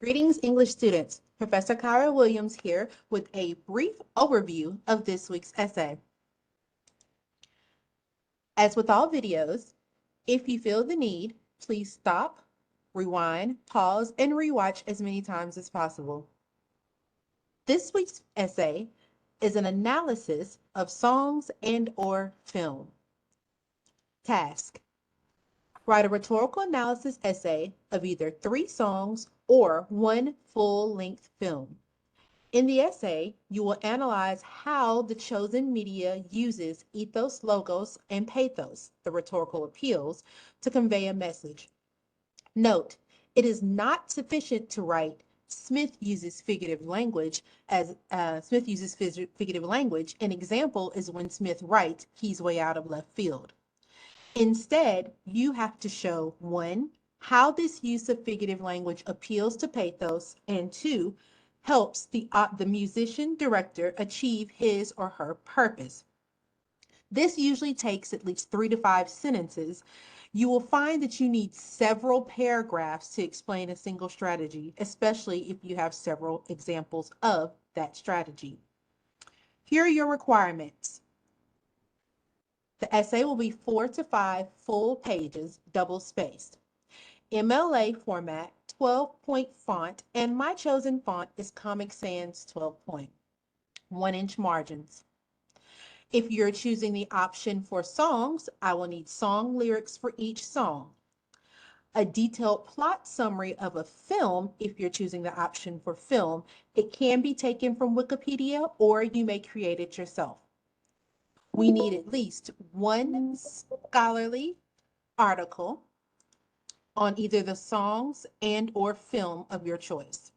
Greetings, English students. Professor Kyra Williams here with a brief overview of this week's essay. As with all videos, if you feel the need, please stop, rewind, pause, and rewatch as many times as possible. This week's essay is an analysis of songs and/or film. Task: write a rhetorical analysis essay of either 3 songs or 1 full-length film. In the essay, you will analyze how the chosen media uses ethos, logos, and pathos, the rhetorical appeals, to convey a message. Note, it is not sufficient to write Smith uses figurative language as figurative language. An example is when Smith writes, he's way out of left field. Instead, you have to show 1, how this use of figurative language appeals to pathos, and 2, helps the musician director achieve his or her purpose. This usually takes at least 3 to 5 sentences. You will find that you need several paragraphs to explain a single strategy, especially if you have several examples of that strategy. Here are your requirements. The essay will be 4 to 5 full pages, double-spaced. MLA format, 12-point font, and my chosen font is Comic Sans 12-point, 1-inch margins. If you're choosing the option for songs, I will need song lyrics for each song. A detailed plot summary of a film, if you're choosing the option for film, it can be taken from Wikipedia or you may create it yourself. We need at least 1 scholarly article on either the songs and/or film of your choice.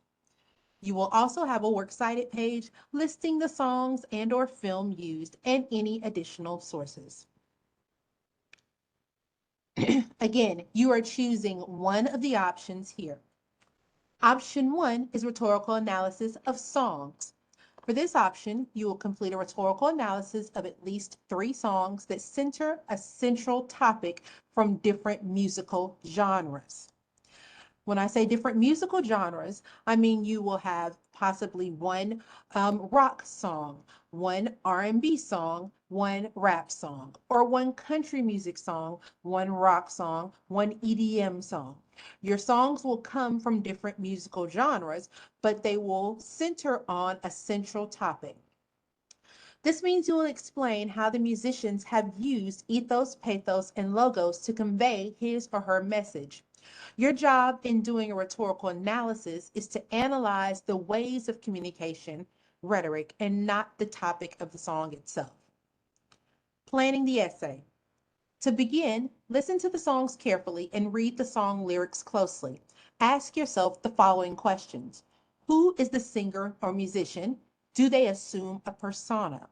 You will also have a works cited page listing the songs and/or film used and any additional sources. Again, you are choosing one of the options here. Option 1 is rhetorical analysis of songs. For this option, you will complete a rhetorical analysis of at least 3 songs that center a central topic from different musical genres. When I say different musical genres, I mean you will have possibly 1 rock song, 1 R&B song, 1 rap song, or 1 country music song, 1 rock song, 1 EDM song. Your songs will come from different musical genres, but they will center on a central topic. This means you will explain how the musicians have used ethos, pathos, and logos to convey his or her message. Your job in doing a rhetorical analysis is to analyze the ways of communication, rhetoric, and not the topic of the song itself. Planning the essay. To begin, listen to the songs carefully and read the song lyrics closely. Ask yourself the following questions. Who is the singer or musician? Do they assume a persona?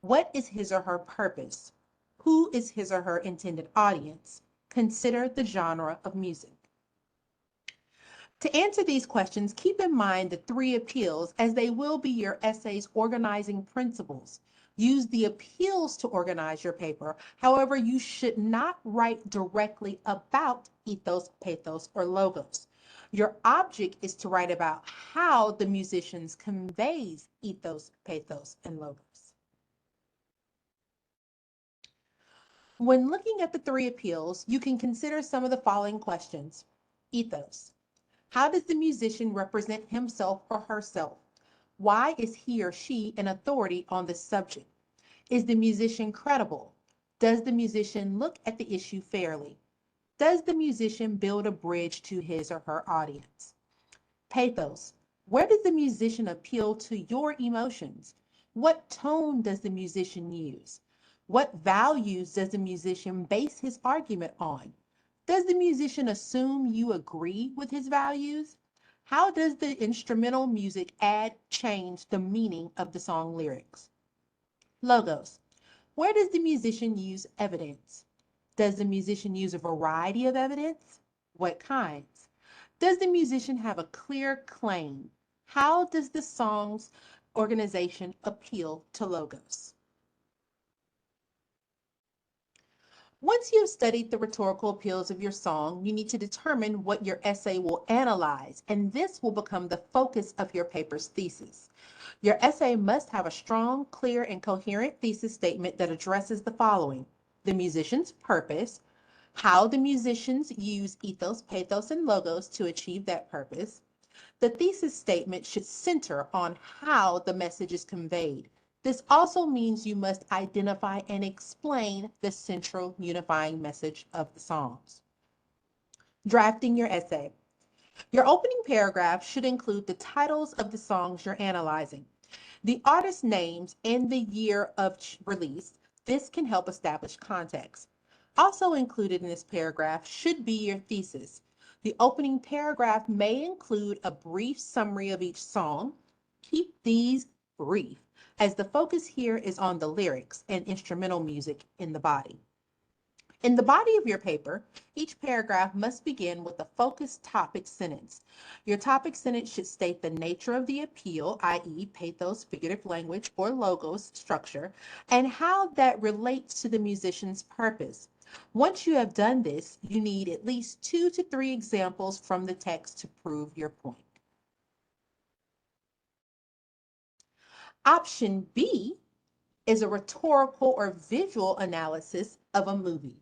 What is his or her purpose? Who is his or her intended audience? Consider the genre of music. To answer these questions, keep in mind the 3 appeals as they will be your essay's organizing principles. Use the appeals to organize your paper. However, you should not write directly about ethos, pathos, or logos. Your object is to write about how the musicians conveys ethos, pathos, and logos. When looking at the 3 appeals, you can consider some of the following questions. Ethos. How does the musician represent himself or herself? Why is he or she an authority on the subject? Is the musician credible? Does the musician look at the issue fairly? Does the musician build a bridge to his or her audience? Pathos. Where does the musician appeal to your emotions? What tone does the musician use? What values does the musician base his argument on? Does the musician assume you agree with his values? How does the instrumental music add, change the meaning of the song lyrics? Logos. Where does the musician use evidence? Does the musician use a variety of evidence? What kinds? Does the musician have a clear claim? How does the song's organization appeal to logos? Once you have studied the rhetorical appeals of your song, you need to determine what your essay will analyze, and this will become the focus of your paper's thesis. Your essay must have a strong, clear, and coherent thesis statement that addresses the following: the musician's purpose, how the musicians use ethos, pathos, and logos to achieve that purpose. The thesis statement should center on how the message is conveyed. This also means you must identify and explain the central unifying message of the songs. Drafting your essay. Your opening paragraph should include the titles of the songs you're analyzing, the artist names, and the year of release. This can help establish context. Also included in this paragraph should be your thesis. The opening paragraph may include a brief summary of each song. Keep these brief, as the focus here is on the lyrics and instrumental music in the body. In the body of your paper, each paragraph must begin with a focused topic sentence. Your topic sentence should state the nature of the appeal, i.e., pathos, figurative language, or logos structure, and how that relates to the musician's purpose. Once you have done this, you need at least 2 to 3 examples from the text to prove your point. Option B is a rhetorical or visual analysis of a movie.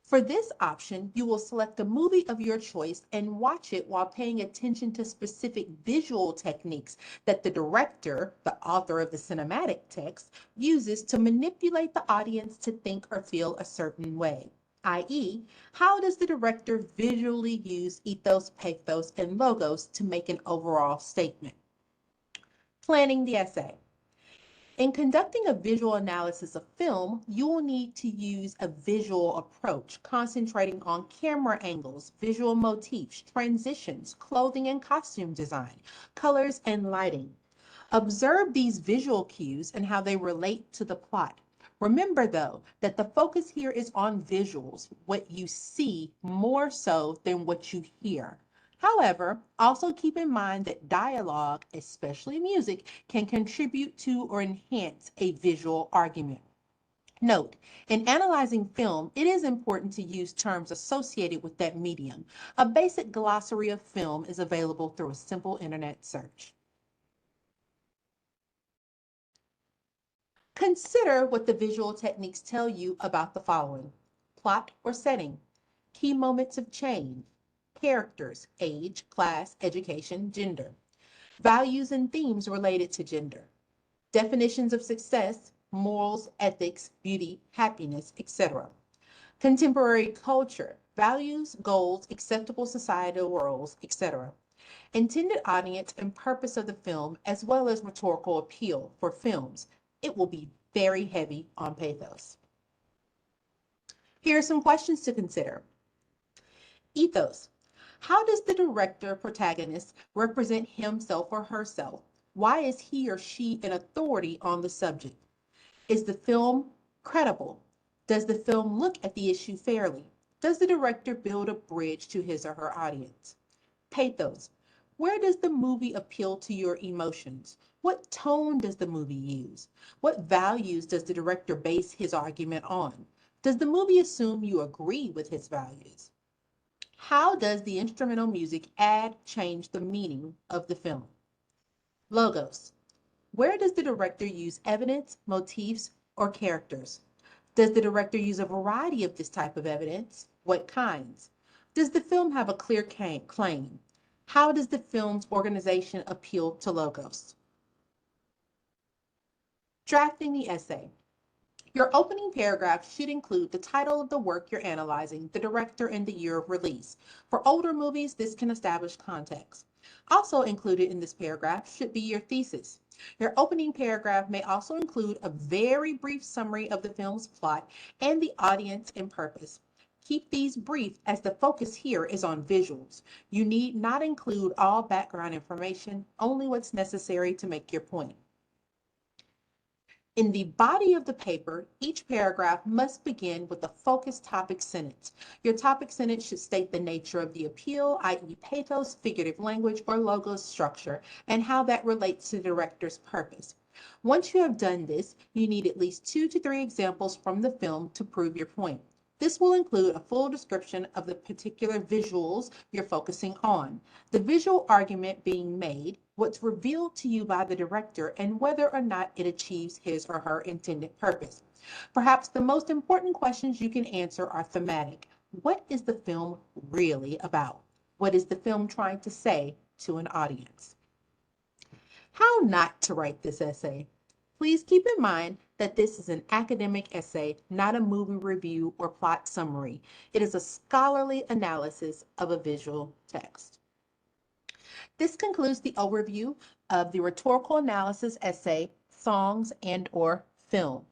For this option, you will select a movie of your choice and watch it while paying attention to specific visual techniques that the director, the author of the cinematic text, uses to manipulate the audience to think or feel a certain way. i.e., how does the director visually use ethos, pathos, and logos to make an overall statement? Planning the essay. In conducting a visual analysis of film, you will need to use a visual approach, concentrating on camera angles, visual motifs, transitions, clothing and costume design, colors, and lighting. Observe these visual cues and how they relate to the plot. Remember, though, that the focus here is on visuals, what you see more so than what you hear. However, also keep in mind that dialogue, especially music, can contribute to or enhance a visual argument. Note, in analyzing film, it is important to use terms associated with that medium. A basic glossary of film is available through a simple internet search. Consider what the visual techniques tell you about the following: plot or setting, key moments of change, characters, age, class, education, gender, values and themes related to gender, definitions of success, morals, ethics, beauty, happiness, etc. Contemporary culture, values, goals, acceptable societal roles, etc. Intended audience and purpose of the film, as well as rhetorical appeal for films. It will be very heavy on pathos. Here are some questions to consider. Ethos. How does the director protagonist represent himself or herself? Why is he or she an authority on the subject? Is the film credible? Does the film look at the issue fairly? Does the director build a bridge to his or her audience? Pathos. Where does the movie appeal to your emotions? What tone does the movie use? What values does the director base his argument on? Does the movie assume you agree with his values? How does the instrumental music change the meaning of the film? Logos. Where does the director use evidence, motifs, or characters? Does the director use a variety of this type of evidence? What kinds? Does the film have a clear claim? How does the film's organization appeal to logos? Drafting the essay. Your opening paragraph should include the title of the work you're analyzing, the director, and the year of release. For older movies, this can establish context. Also included in this paragraph should be your thesis. Your opening paragraph may also include a very brief summary of the film's plot and the audience and purpose. Keep these brief, as the focus here is on visuals. You need not include all background information, only what's necessary to make your point. In the body of the paper, each paragraph must begin with a focused topic sentence. Your topic sentence should state the nature of the appeal, i.e., pathos, figurative language, or logos structure, and how that relates to the director's purpose. Once you have done this, you need at least 2 to 3 examples from the film to prove your point. This will include a full description of the particular visuals you're focusing on, the visual argument being made, what's revealed to you by the director, and whether or not it achieves his or her intended purpose. Perhaps the most important questions you can answer are thematic. What is the film really about? What is the film trying to say to an audience? How not to write this essay. Please keep in mind that this is an academic essay, not a movie review or plot summary. It is a scholarly analysis of a visual text. This concludes the overview of the rhetorical analysis essay, songs and/or film.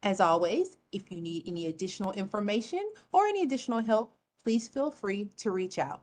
As always, if you need any additional information or any additional help, please feel free to reach out.